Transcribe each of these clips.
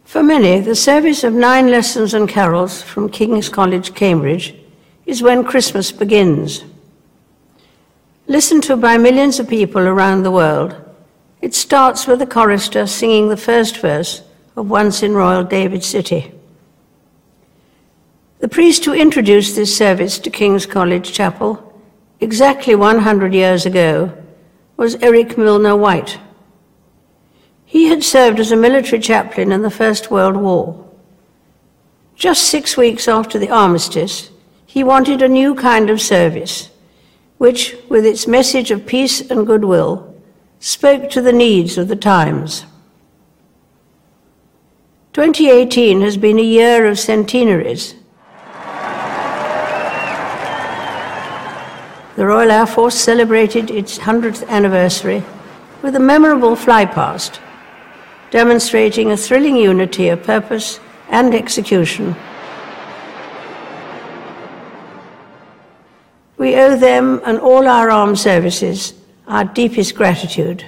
For many, the service of 9 lessons and carols from King's College, Cambridge, is when Christmas begins. Listened to by millions of people around the world, it starts with the chorister singing the first verse of Once in Royal David City. The priest who introduced this service to King's College Chapel exactly 100 years ago was Eric Milner White. He had served as a military chaplain in the First World War. Just 6 weeks after the armistice, he wanted a new kind of service, which, with its message of peace and goodwill, spoke to the needs of the times. 2018 has been a year of centenaries. The Royal Air Force celebrated its 100th anniversary with a memorable flypast, demonstrating a thrilling unity of purpose and execution. We owe them and all our armed services our deepest gratitude.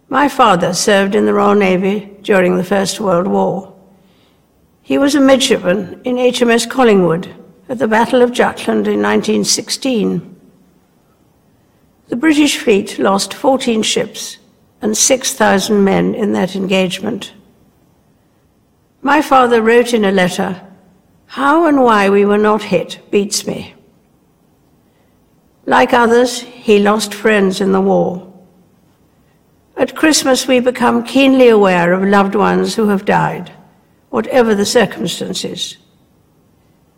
My father served in the Royal Navy during the First World War. He was a midshipman in HMS Collingwood at the Battle of Jutland in 1916. The British fleet lost 14 ships and 6,000 men in that engagement. My father wrote in a letter, "How and why we were not hit beats me." Like others, he lost friends in the war. At Christmas, we become keenly aware of loved ones who have died, whatever the circumstances.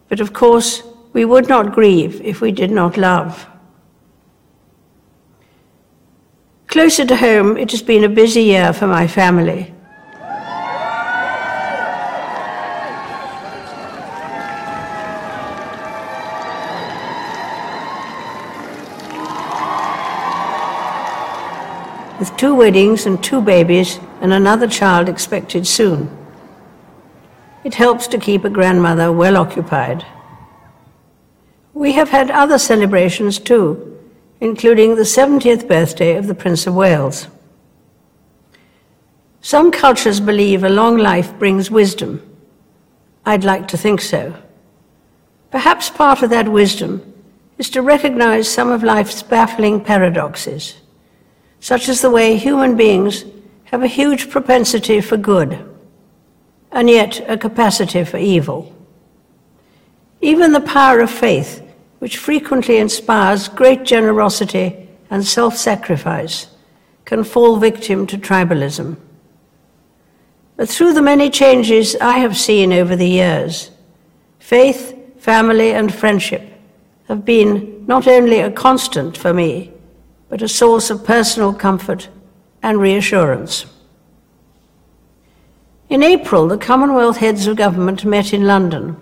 But of course, we would not grieve if we did not love. Closer to home, it has been a busy year for my family. With 2 weddings and 2 babies and another child expected soon. It helps to keep a grandmother well occupied. We have had other celebrations too, including the 70th birthday of the Prince of Wales. Some cultures believe a long life brings wisdom. I'd like to think so. Perhaps part of that wisdom is to recognize some of life's baffling paradoxes, such as the way human beings have a huge propensity for good, and yet a capacity for evil. Even the power of faith, which frequently inspires great generosity and self-sacrifice, can fall victim to tribalism. But through the many changes I have seen over the years, faith, family, and friendship have been not only a constant for me, but a source of personal comfort and reassurance. In April, the Commonwealth heads of government met in London.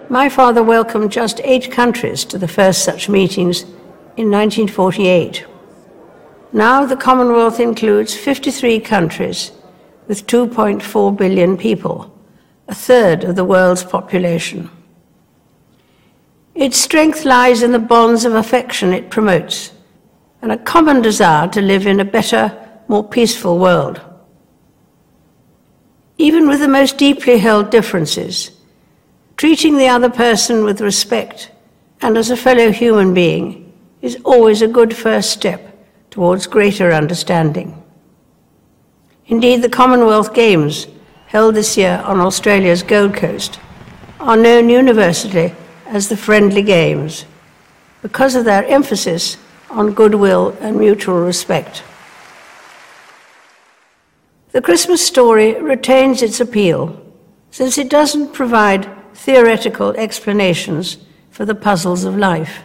My father welcomed just 8 countries to the first such meetings in 1948. Now the Commonwealth includes 53 countries with 2.4 billion people, a third of the world's population. Its strength lies in the bonds of affection it promotes and a common desire to live in a better, more peaceful world. Even with the most deeply held differences, treating the other person with respect and as a fellow human being is always a good first step towards greater understanding. Indeed, the Commonwealth Games, held this year on Australia's Gold Coast, are known universally as the Friendly Games because of their emphasis on goodwill and mutual respect. The Christmas story retains its appeal since it doesn't provide theoretical explanations for the puzzles of life.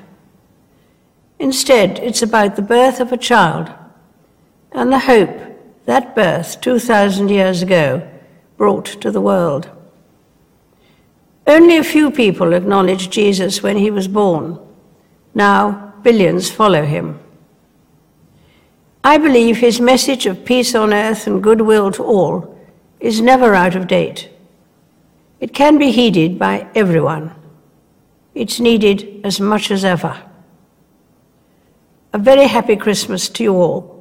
Instead, it's about the birth of a child and the hope that birth 2,000 years ago brought to the world. Only a few people acknowledged Jesus when he was born. Now, billions follow him. I believe his message of peace on earth and goodwill to all is never out of date. It can be heeded by everyone. It's needed as much as ever. A very happy Christmas to you all.